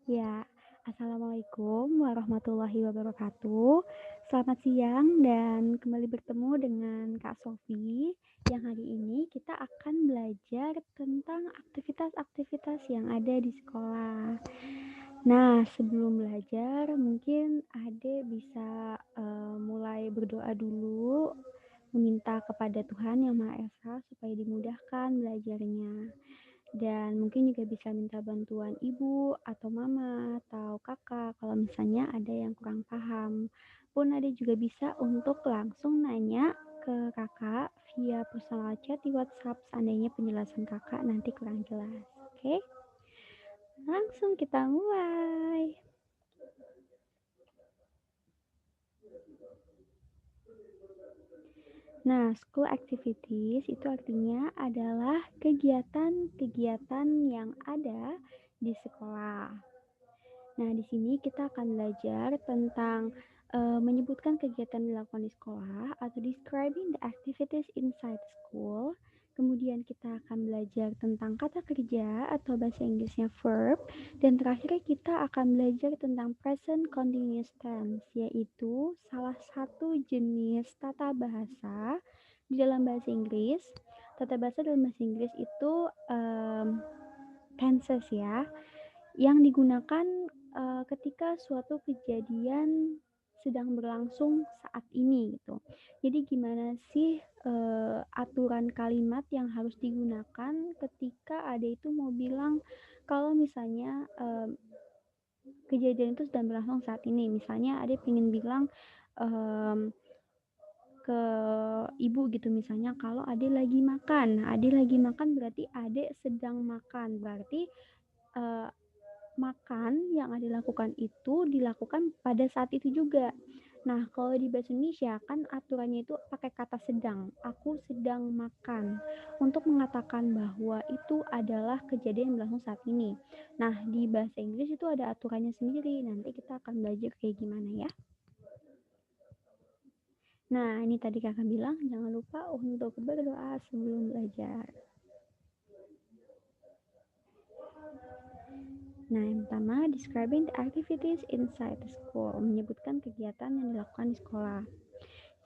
Ya, Assalamualaikum warahmatullahi wabarakatuh. Selamat siang dan kembali bertemu dengan Kak Sofi yang hari ini kita akan belajar tentang aktivitas-aktivitas yang ada di sekolah. Nah, sebelum belajar mungkin Ade bisa mulai berdoa dulu, meminta kepada Tuhan Yang Maha Esa supaya dimudahkan belajarnya. Dan mungkin juga bisa minta bantuan ibu atau mama atau kakak kalau misalnya ada yang kurang paham. Pun ada juga bisa untuk langsung nanya ke kakak via personal chat di WhatsApp seandainya penjelasan kakak nanti kurang jelas. Oke, langsung kita mulai. Nah, school activities itu artinya adalah kegiatan-kegiatan yang ada di sekolah. Nah, di sini kita akan belajar tentang menyebutkan kegiatan yang dilakukan di sekolah atau describing the activities inside school. Kemudian kita akan belajar tentang kata kerja atau bahasa Inggrisnya verb. Dan terakhir kita akan belajar tentang present continuous tense, yaitu salah satu jenis tata bahasa di dalam bahasa Inggris. Tata bahasa dalam bahasa Inggris itu tenses ya, yang digunakan ketika suatu kejadian sedang berlangsung saat ini gitu. Jadi gimana sih aturan kalimat yang harus digunakan ketika ada itu mau bilang kalau misalnya kejadian itu sedang berlangsung saat ini. Misalnya ada pengen bilang ke ibu gitu misalnya kalau adik lagi makan. Adik lagi makan berarti adik sedang makan. Berarti eh, makan yang Ade lakukan itu dilakukan pada saat itu juga. Nah, kalau di bahasa Indonesia kan aturannya itu pakai kata sedang. Aku sedang makan untuk mengatakan bahwa itu adalah kejadian yang berlangsung saat ini. Nah, di bahasa Inggris itu ada aturannya sendiri. Nanti kita akan belajar kayak gimana ya. Nah, ini tadi kakak bilang jangan lupa untuk berdoa sebelum belajar. Nah, yang pertama, describing the activities inside the school, menyebutkan kegiatan yang dilakukan di sekolah.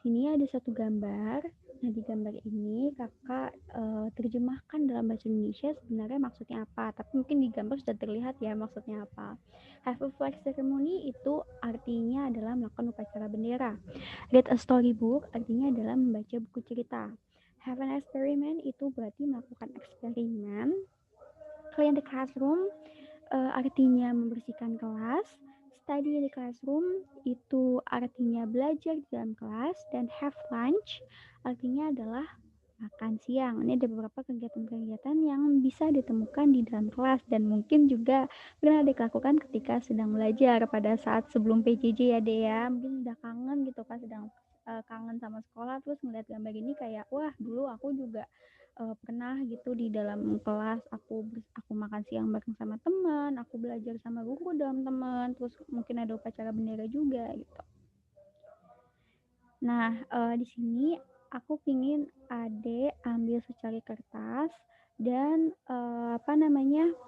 Sini ada satu gambar. Nah, di gambar ini kakak terjemahkan dalam bahasa Indonesia sebenarnya maksudnya apa. Tapi mungkin di gambar sudah terlihat ya maksudnya apa. Have a flag ceremony itu artinya adalah melakukan upacara bendera. Read a storybook artinya adalah membaca buku cerita. Have an experiment itu berarti melakukan eksperimen. Clean the classroom artinya membersihkan kelas. Study in the classroom itu artinya belajar di dalam kelas. Dan have lunch artinya adalah makan siang. Ini ada beberapa kegiatan-kegiatan yang bisa ditemukan di dalam kelas dan mungkin juga pernah dilakukan ketika sedang belajar pada saat sebelum PJJ ya deh ya. Mungkin udah kangen gitu kan, sedang kangen sama sekolah terus ngeliat gambar ini kayak wah dulu aku juga pernah gitu di dalam kelas aku makan siang bareng sama teman, aku belajar sama guru dalam teman, terus mungkin ada upacara bendera juga gitu. Nah, di sini aku pingin Ade ambil secari kertas dan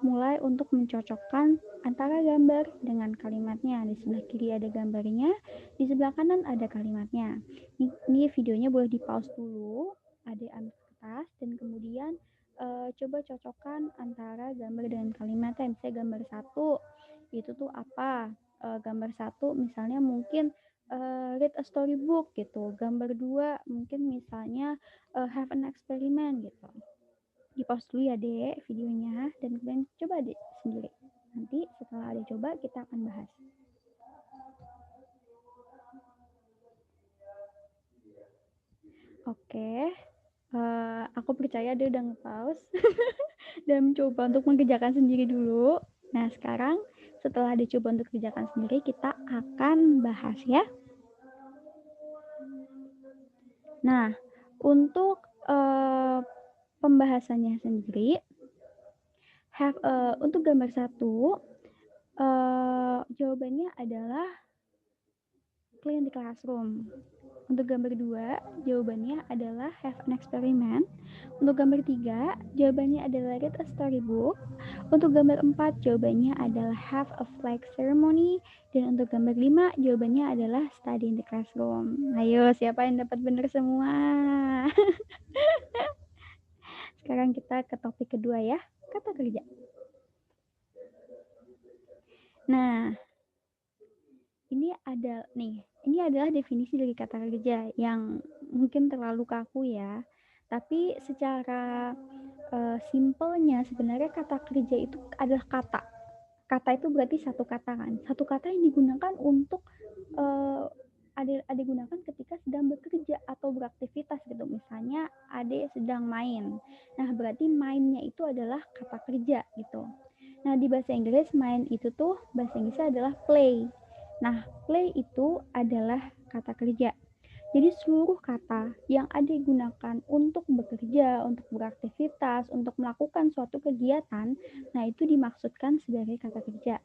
mulai untuk mencocokkan antara gambar dengan kalimatnya. Di sebelah kiri ada gambarnya, di sebelah kanan ada kalimatnya. Ini videonya boleh di pause dulu. Ade ambil kertas dan kemudian coba cocokkan antara gambar dengan kalimatnya. Misalnya gambar satu itu tuh apa? Gambar satu misalnya mungkin read a storybook gitu. Gambar dua mungkin misalnya have an experiment gitu. Di pause dulu ya dek videonya dan kemudian coba dek sendiri. Nanti setelah ada coba kita akan bahas. Oke, aku percaya dia udah nge-pause dan mencoba untuk mengerjakan sendiri dulu. Nah sekarang setelah dicoba untuk kerjakan sendiri kita akan bahas ya. Nah untuk pembahasannya sendiri untuk gambar satu jawabannya adalah clean the classroom. Untuk gambar 2, jawabannya adalah have an experiment. Untuk gambar 3, jawabannya adalah read a storybook. Untuk gambar 4, jawabannya adalah have a flag ceremony. Dan untuk gambar 5, jawabannya adalah study in the classroom. Ayo, siapa yang dapat benar semua? Sekarang kita ke topik kedua ya, kata kerja. Nah, ini adalah definisi dari kata kerja yang mungkin terlalu kaku ya. Tapi secara simpelnya sebenarnya kata kerja itu adalah kata. Kata itu berarti satu kata kan. Satu kata yang digunakan untuk digunakan ketika sedang bekerja atau beraktivitas gitu. Misalnya Ade sedang main. Nah, berarti mainnya itu adalah kata kerja gitu. Nah, di bahasa Inggris main itu tuh bahasa Inggrisnya adalah play. Nah, play itu adalah kata kerja. Jadi seluruh kata yang Ade gunakan untuk bekerja, untuk beraktivitas, untuk melakukan suatu kegiatan, nah itu dimaksudkan sebagai kata kerja.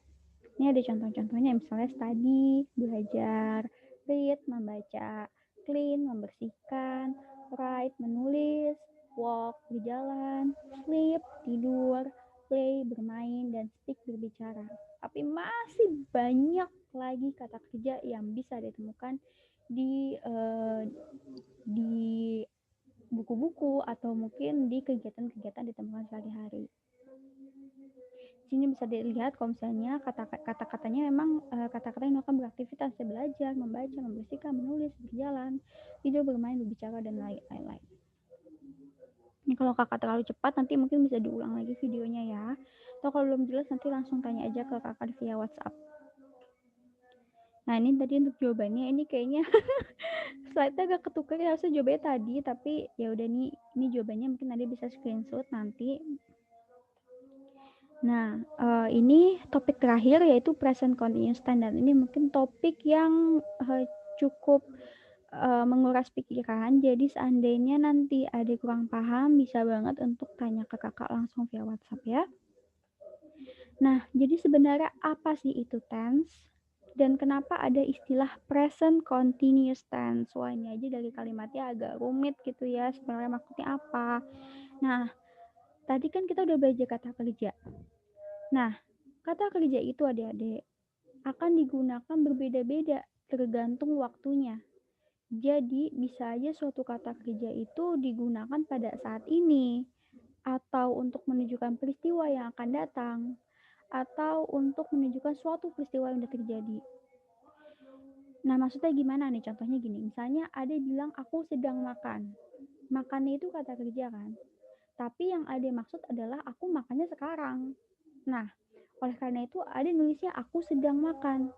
Ini ada contoh-contohnya, misalnya study, belajar, read, membaca, clean, membersihkan, write, menulis, walk, berjalan, sleep, tidur, play, bermain, dan speak, berbicara. Tapi masih banyak lagi kata kerja yang bisa ditemukan di buku-buku atau mungkin di kegiatan-kegiatan ditemukan sehari-hari. Sini bisa dilihat kalau misalnya kata-katanya memang kata-kata yang akan beraktivitas, belajar, membaca, membersihkan, menulis, berjalan, tidur, bermain, berbicara, dan lain-lain. Ini kalau kakak terlalu cepat nanti mungkin bisa diulang lagi videonya ya. Atau kalau belum jelas nanti langsung tanya aja ke kakak via WhatsApp. Nah ini tadi untuk jawabannya, ini kayaknya slide-nya agak ketukar ya, harusnya jawabannya tadi, tapi ya udah nih, ini jawabannya mungkin nanti bisa screenshot nanti. Nah, ini topik terakhir yaitu present continuous tense, dan ini mungkin topik yang cukup menguras pikiran. Jadi seandainya nanti ada kurang paham, bisa banget untuk tanya ke kakak langsung via WhatsApp ya. Nah, jadi sebenarnya apa sih itu tense? Dan kenapa ada istilah present continuous tense? Wah, ini aja dari kalimatnya agak rumit gitu ya, sebenarnya maksudnya apa. Nah, tadi kan kita udah belajar kata kerja. Nah, kata kerja itu adik-adik akan digunakan berbeda-beda tergantung waktunya. Jadi, bisa aja suatu kata kerja itu digunakan pada saat ini, atau untuk menunjukkan peristiwa yang akan datang, atau untuk menunjukkan suatu peristiwa yang sudah terjadi. Nah, maksudnya gimana nih? Contohnya gini, misalnya ada bilang aku sedang makan. Makannya itu kata kerja kan? Tapi yang ada maksud adalah aku makannya sekarang. Nah, oleh karena itu ada nulisnya aku sedang makan.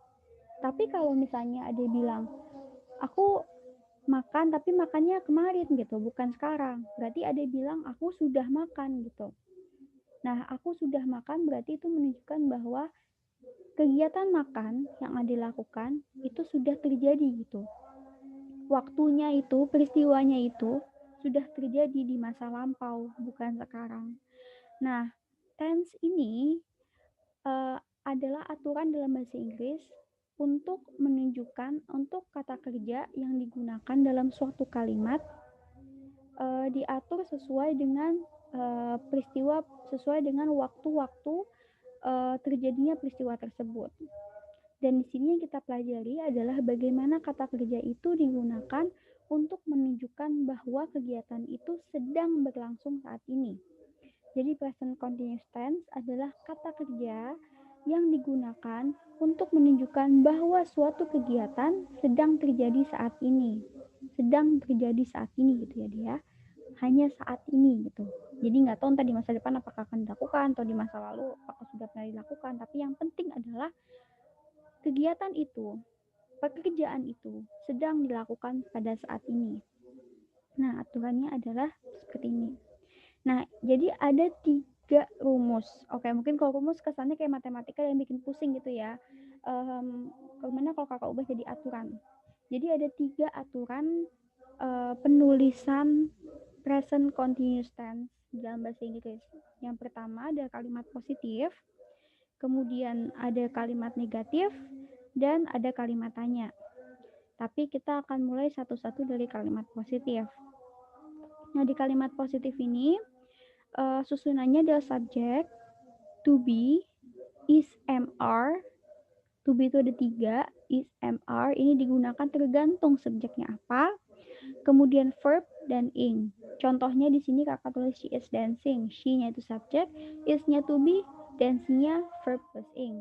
Tapi kalau misalnya ada bilang aku makan tapi makannya kemarin gitu, bukan sekarang. Berarti ada bilang aku sudah makan gitu. Nah, aku sudah makan berarti itu menunjukkan bahwa kegiatan makan yang ada dilakukan itu sudah terjadi gitu. Waktunya itu, peristiwanya itu sudah terjadi di masa lampau, bukan sekarang. Nah, tense ini adalah aturan dalam bahasa Inggris untuk menunjukkan untuk kata kerja yang digunakan dalam suatu kalimat diatur sesuai dengan peristiwa, sesuai dengan waktu-waktu terjadinya peristiwa tersebut. Dan di sini yang kita pelajari adalah bagaimana kata kerja itu digunakan untuk menunjukkan bahwa kegiatan itu sedang berlangsung saat ini. Jadi present continuous tense adalah kata kerja yang digunakan untuk menunjukkan bahwa suatu kegiatan sedang terjadi saat ini. Sedang terjadi saat ini gitu ya dia. Hanya saat ini gitu. Jadi nggak tahu entah di masa depan apakah akan dilakukan atau di masa lalu apakah sudah pernah dilakukan. Tapi yang penting adalah kegiatan itu, pekerjaan itu sedang dilakukan pada saat ini. Nah, aturannya adalah seperti ini. Nah, jadi ada 3 rumus. Oke, mungkin kalau rumus kesannya kayak matematika yang bikin pusing gitu ya. Gimana kalau kakak ubah jadi aturan? Jadi ada 3 aturan penulisan present continuous tense dalam bahasa Inggris. Yang pertama ada kalimat positif, kemudian ada kalimat negatif, dan ada kalimat tanya. Tapi kita akan mulai satu-satu dari kalimat positif. Nah, di kalimat positif ini susunannya adalah subjek, to be, is, am, are. To be itu ada 3, is, am, are. Ini digunakan tergantung subjeknya apa. Kemudian verb dan ing. Contohnya di sini kakak tulis she is dancing. She-nya itu subjek, is-nya to be, dancing-nya verb plus ing.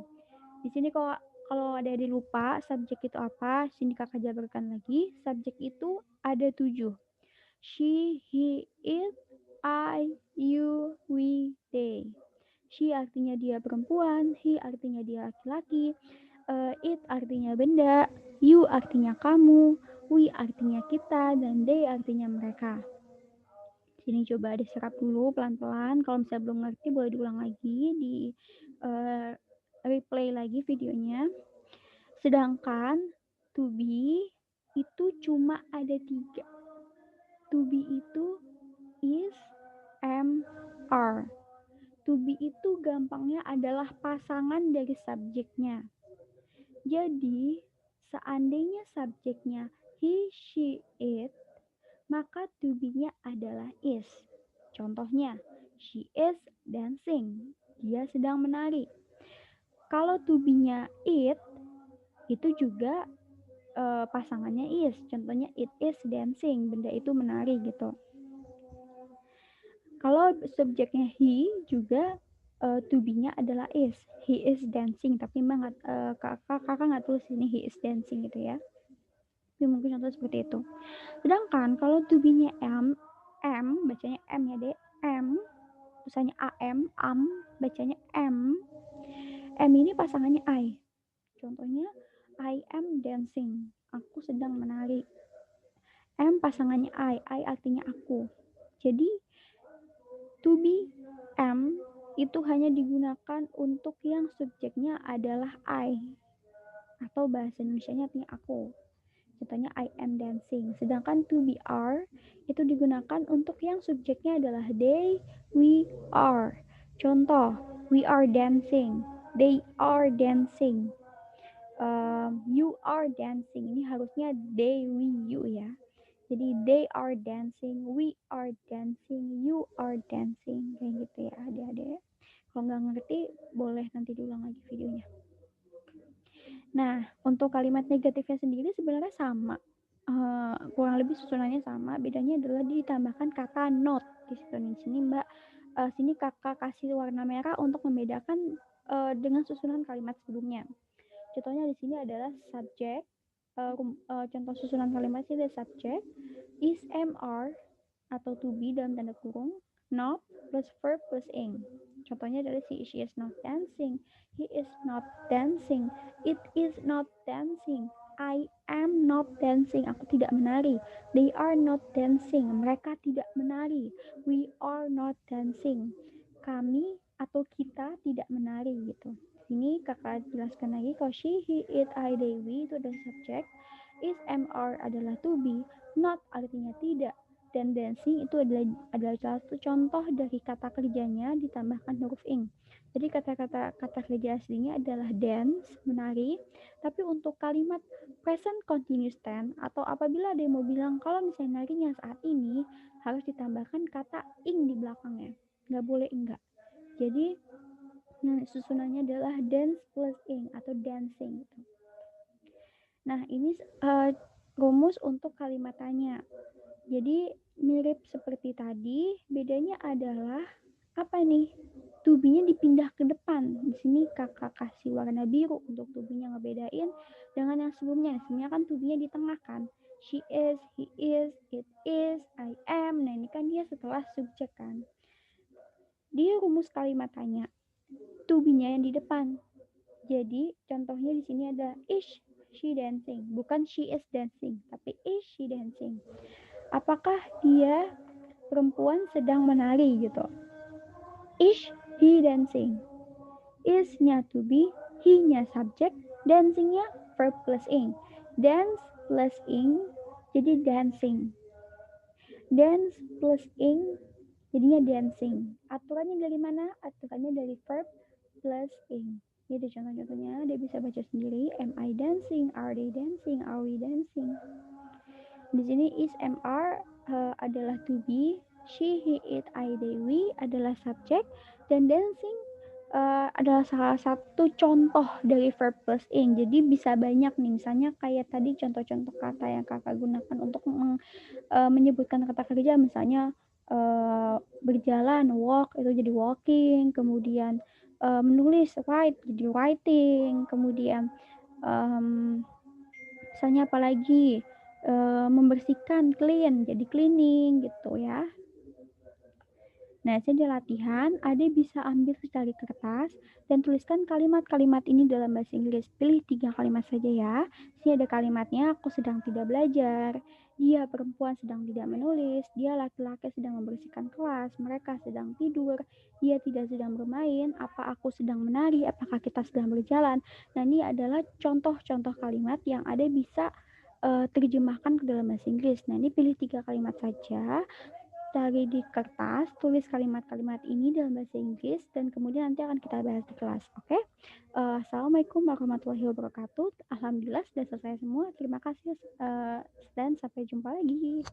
Di sini kalau ada yang lupa subjek itu apa, sini kakak jabarkan lagi. Subjek itu ada 7. She, he, it, I, you, we, they. She artinya dia perempuan, he artinya dia laki-laki, it artinya benda, you artinya kamu, we artinya kita, dan they artinya mereka. Sini coba diserap dulu pelan-pelan. Kalau misalnya belum ngerti boleh diulang lagi, di replay lagi videonya. Sedangkan to be itu cuma ada 3. To be itu is, am, are. To be itu gampangnya adalah pasangan dari subjeknya. Jadi, seandainya subjeknya he, she, it, maka to be-nya adalah is. Contohnya, she is dancing. Dia sedang menari. Kalau to be-nya it, itu juga pasangannya is. Contohnya, it is dancing. Benda itu menari gitu. Kalau subjeknya he juga to be-nya adalah is. He is dancing. Tapi memang kakak nggak tulis ini he is dancing gitu ya. Tapi mungkin contoh seperti itu. Sedangkan kalau to be-nya am, bacanya m ya dek, m, tulisannya am, bacanya m. M ini pasangannya I. Contohnya, I am dancing. Aku sedang menari. M pasangannya I artinya aku. Jadi, to be, am, itu hanya digunakan untuk yang subjeknya adalah I. Atau bahasa Indonesianya artinya aku. Contohnya I am dancing. Sedangkan to be are itu digunakan untuk yang subjeknya adalah they, we, are. Contoh, we are dancing, they are dancing, you are dancing. Ini harusnya they, we, you ya. Jadi they are dancing, we are dancing, you are dancing. Kayak gitu ya adik-adik. Kalau nggak ngerti boleh nanti diulang lagi videonya. Nah, untuk kalimat negatifnya sendiri sebenarnya sama. Kurang lebih susunannya sama. Bedanya adalah ditambahkan kata not di sini Mbak. Sini kakak kasih warna merah untuk membedakan dengan susunan kalimat sebelumnya. Contohnya di sini adalah subjek. Contoh susunan kalimat ini adalah subjek, is, am, are, atau to be dalam tanda kurung, not plus verb plus ing. Contohnya dari she is not dancing, he is not dancing, it is not dancing, I am not dancing, aku tidak menari, they are not dancing, mereka tidak menari, we are not dancing, kami atau kita tidak menari gitu. Sini kakak jelaskan lagi kalau she, he, it, I, they, we itu adalah subjek, is, am, are adalah to be, not artinya tidak, dan dancing itu adalah salah satu contoh dari kata kerjanya ditambahkan huruf ing. Jadi kata kerja aslinya adalah dance, menari, tapi untuk kalimat present continuous tense atau apabila ada yang mau bilang kalau misalnya narinya saat ini harus ditambahkan kata ing di belakangnya, nggak boleh enggak. Jadi susunannya adalah dance plus ing atau dancing gitu. Nah, ini rumus untuk kalimat tanya. Jadi mirip seperti tadi, bedanya adalah apa nih? To be-nya dipindah ke depan. Di sini kakak kasih warna biru untuk to be-nya ngebedain dengan yang sebelumnya. Sebelumnya kan to be-nya di tengah kan. She is, he is, it is, I am. Nah, ini kan dia setelah subjek kan. Di rumus kalimat tanya, to be-nya yang di depan. Jadi contohnya di sini ada is she dancing, bukan she is dancing, tapi is she dancing. Apakah dia perempuan sedang menari gitu? Is he dancing? Is-nya to be, he-nya subjek, dancing-nya verb plus ing. Dance plus ing jadi dancing. Dance plus ing jadinya dancing. Aturannya dari mana? Aturannya dari verb plus ing. Jadi contoh-contohnya dia bisa baca sendiri. Am I dancing? Are they dancing? Are we dancing? Di sini is, am, are adalah to be, she, he, it, I, they, we adalah subjek, dan dancing adalah salah satu contoh dari verb plus ing. Jadi bisa banyak nih, misalnya kayak tadi contoh-contoh kata yang kakak gunakan untuk menyebutkan kata kerja, misalnya berjalan, walk itu jadi walking, kemudian menulis, write jadi writing, kemudian misalnya apalagi membersihkan, clean jadi cleaning gitu ya. Nah, saya di latihan, Ade bisa ambil secari kertas dan tuliskan kalimat-kalimat ini dalam bahasa Inggris. Pilih 3 kalimat saja ya. Sini ada kalimatnya, aku sedang tidak belajar, dia perempuan sedang tidak menulis, dia laki-laki sedang membersihkan kelas, mereka sedang tidur, dia tidak sedang bermain, apa aku sedang menari, apakah kita sedang berjalan. Nah, ini adalah contoh-contoh kalimat yang Ade bisa terjemahkan ke dalam bahasa Inggris. Nah, ini pilih 3 kalimat saja, cari di kertas, tulis kalimat-kalimat ini dalam bahasa Inggris, dan kemudian nanti akan kita bahas di kelas. Oke? Assalamualaikum warahmatullahi wabarakatuh. Alhamdulillah sudah selesai semua. Terima kasih dan sampai jumpa lagi.